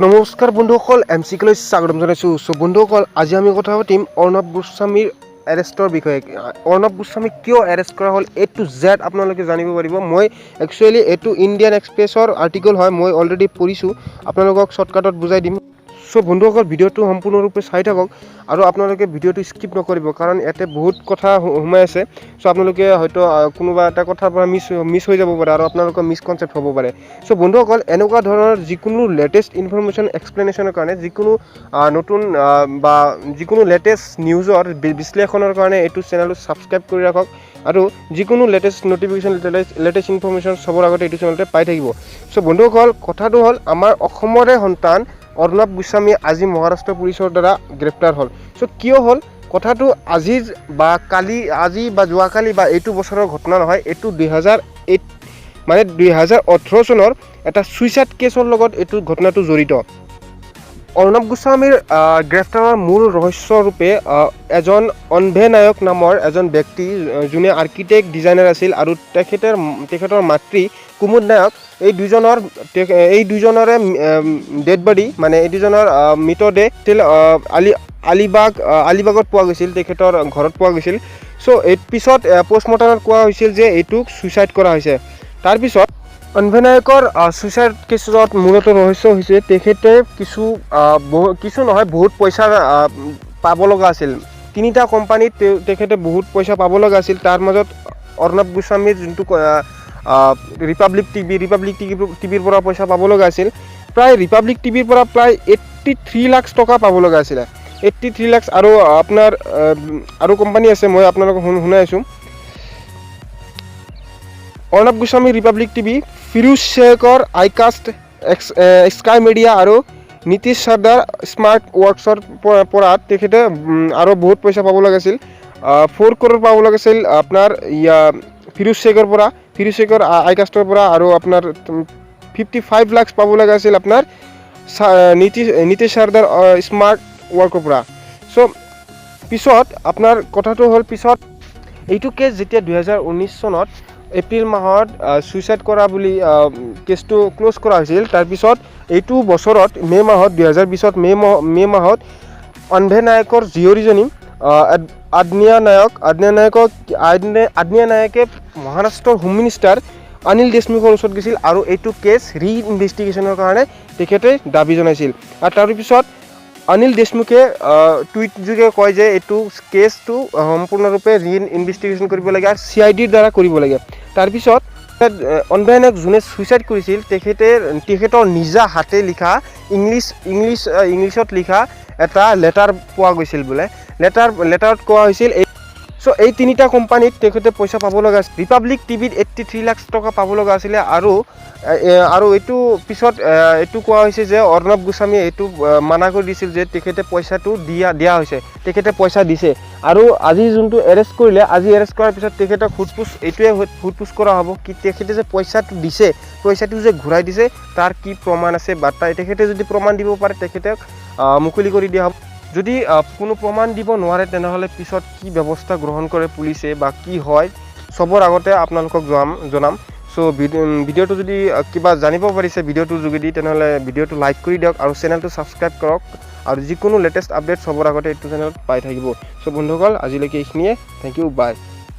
নমস্কাৰ বন্ধুসকল, এমচিকলৈ স্বাগতম জনাইছোঁ। বন্ধুসকল, আজি আমি কথা পাতিম অৰ্ণৱ গোস্বামীৰ এৰেষ্টৰ বিষয়ে। অৰ্ণৱ গোস্বামীক কিয় এৰেষ্ট কৰা হ'ল A to Z আপোনালোকে জানিব পাৰিব। মই একচুৱেলি এইটো ইণ্ডিয়ান এক্সপ্ৰেছৰ আৰ্টিকল হয়, মই অলৰেডি পঢ়িছোঁ, আপোনালোকক শ্বৰ্টকাটত বুজাই দিম। বন্ধুসকল, ভিডিঅ'টো সম্পূৰ্ণৰূপে চাই থাকক আৰু আপোনালোকে ভিডিঅ'টো স্কিপ নকৰিব, কাৰণ ইয়াতে বহুত কথা সোমাই আছে। আপোনালোকে হয়তো কোনোবা এটা কথাৰ পৰা মিছ হৈ যাব পাৰে আৰু আপোনালোকৰ মিছকনচেপ্ট হ'ব পাৰে। বন্ধুসকল, এনেকুৱা ধৰণৰ যিকোনো লেটেষ্ট ইনফৰমেশ্যন এক্সপ্লেনেশ্যনৰ কাৰণে, যিকোনো নতুন বা যিকোনো লেটেষ্ট নিউজৰ বিশ্লেষণৰ কাৰণে এইটো চেনেলটো ছাবস্ক্ৰাইব কৰি ৰাখক আৰু যিকোনো লেটেষ্ট নটিফিকেশ্যন, লেটেষ্ট ইনফৰমেশ্যন চবৰ আগতে এইটো চেনেলতে পাই থাকিব। বন্ধুসকল, কথাটো হ'ল, আমাৰ অসমৰে সন্তান অৰ্ণৱ গোস্বামী আজি মহাৰাষ্ট্ৰ পুলিচৰ দ্বাৰা গ্ৰেপ্তাৰ হ'ল। কিয় হ'ল কথাটো আজিৰ বা কালি, আজি বা যোৱাকালি বা এইটো বছৰৰ ঘটনা নহয়, এইটো 2018 চনৰ এটা ছুইচাইড কেছৰ লগত এইটো ঘটনাটো জড়িত। অৰ্ণৱ গোস্বামীৰ গ্ৰেপ্তাৰৰ মূল ৰহস্যৰূপে এজন অনভে নায়ক নামৰ এজন ব্যক্তি, যোনে আৰ্কিটেক্ট ডিজাইনাৰ আছিল, আৰু তেখেতৰ মাতৃ কুমুদ নায়ক, এই দুজনৰে ডেড বডি, মানে এই দুজনৰ মৃতদেহ আলিবাগত পোৱা গৈছিল, তেখেতৰ ঘৰত পোৱা গৈছিল। এই পিছত পষ্টমৰ্টমত কোৱা হৈছিল যে এইটোক ছুইচাইড কৰা হৈছে। তাৰপিছত অনভে নায়কৰ ছুইচাইড কেছত মূলত ৰহস্য হৈছে, তেখেতে কিছু নহয় বহুত পইচা পাব লগা আছিল। 3টা কোম্পানীত তেখেতে বহুত পইচা পাব লগা আছিল। তাৰ মাজত অৰ্ণৱ গোস্বামীৰ যোনটো ৰিপাব্লিক টিভিৰ পৰা পইচা পাব লগা আছিল, প্ৰায় ৰিপাব্লিক টিভিৰ পৰা প্ৰায় 83 লাখ টকা পাব লগা আছিলে। 83 লাখ আৰু আপোনাৰ আৰু কোম্পানী আছে, মই আপোনালোকক শুনাই আছোঁ। অৰ্ণৱ গোস্বামী, ৰিপাব্লিক টিভি, ফিৰোজ শ্বেখৰ, আইকাষ্ট, স্কাই মিডিয়া আৰু নীতিশ সৰ্দাৰ স্মাৰ্ট ৱৰ্কছৰ পৰা তেখেতে আৰু বহুত পইচা পাব লাগিছিল। 4 crore পাব লাগিছিল আপোনাৰ ফিৰোজ শ্বেখৰ আইকাষ্টৰ পৰা, আৰু আপোনাৰ 55 লাখ পাব লগা আছিল আপোনাৰ নীতিশ সৰ্দাৰ স্মাৰ্ট ৱৰ্কৰ পৰা। পিছত আপোনাৰ কথাটো হ'ল, পিছত এইটো কেছ যেতিয়া 2019 চনত এপ্ৰিল মাহত ছুইচাইড কৰা বুলি কেছটো ক্ল'জ কৰা হৈছিল, তাৰপিছত এইটো বছৰত মে' মাহত 2020 মে' মাহত অনভে নায়কৰ জীয়ৰীজনী আদনিয়া নায়কে মহাৰাষ্ট্ৰৰ হোম মিনিষ্টাৰ অনিল দেশমুখৰ ওচৰত গৈছিল আৰু এইটো কেছ ৰি-ইনভেষ্টিগেশ্যনৰ কাৰণে তেখেতে দাবী জনাইছিল। আৰু তাৰপিছত অনিল দেশমুখে টুইট যোগে কয় যে এইটো কেছটো সম্পূৰ্ণৰূপে ৰি-ইনভেষ্টিগেশ্যন কৰিব লাগে আৰু CIDৰ দ্বাৰা কৰিব লাগে। তাৰপিছত অনভে নায়ক যোনে ছুইচাইড কৰিছিল, তেখেতৰ নিজা হাতে লিখা ইংলিছত লিখা এটা লেটাৰ পোৱা গৈছিল বোলে। লেটাৰত কোৱা হৈছিল এই 3টা কোম্পানীত তেখেতে পইচা পাব লগা আছিল। ৰিপাব্লিক টিভিত 83 লাখ টকা পাব লগা আছিলে, আৰু এইটো পিছত এইটো কোৱা হৈছে যে অৰ্ণৱ গোস্বামীয়ে এইটো মানা কৰি দিছিল যে তেখেতে পইচাটো দিয়া হৈছে, তেখেতে পইচা দিছে। আৰু আজি যোনটো এৰেষ্ট কৰিলে, আজি এৰেষ্ট কৰাৰ পিছত তেখেতক সোধপোছ কৰা হ'ব কি তেখেতে যে পইচাটো দিছে, পইচাটো যে ঘূৰাই দিছে, তাৰ কি প্ৰমাণ আছে, বা তেখেতে যদি প্ৰমাণ দিব পাৰে তেখেতক মুকলি কৰি দিয়া হ'ব। যদি কোনো প্ৰমাণ দিব নোৱাৰে, তেনেহ'লে পিছত কি ব্যৱস্থা গ্ৰহণ কৰে পুলিচে বা কি হয়, চবৰ আগতে আপোনালোকক জনাম। ভিডিঅ'টো যদি কিবা জানিব পাৰিছে ভিডিঅ'টোৰ যোগেদি, তেনেহ'লে ভিডিঅ'টো লাইক কৰি দিয়ক আৰু চেনেলটো ছাবস্ক্ৰাইব কৰক, আৰু যিকোনো লেটেষ্ট আপডেট চবৰ আগতে এইটো চেনেলত পাই থাকিব। বন্ধুসকল, আজিলৈকে এইখিনিয়ে। থেংক ইউ, বাই।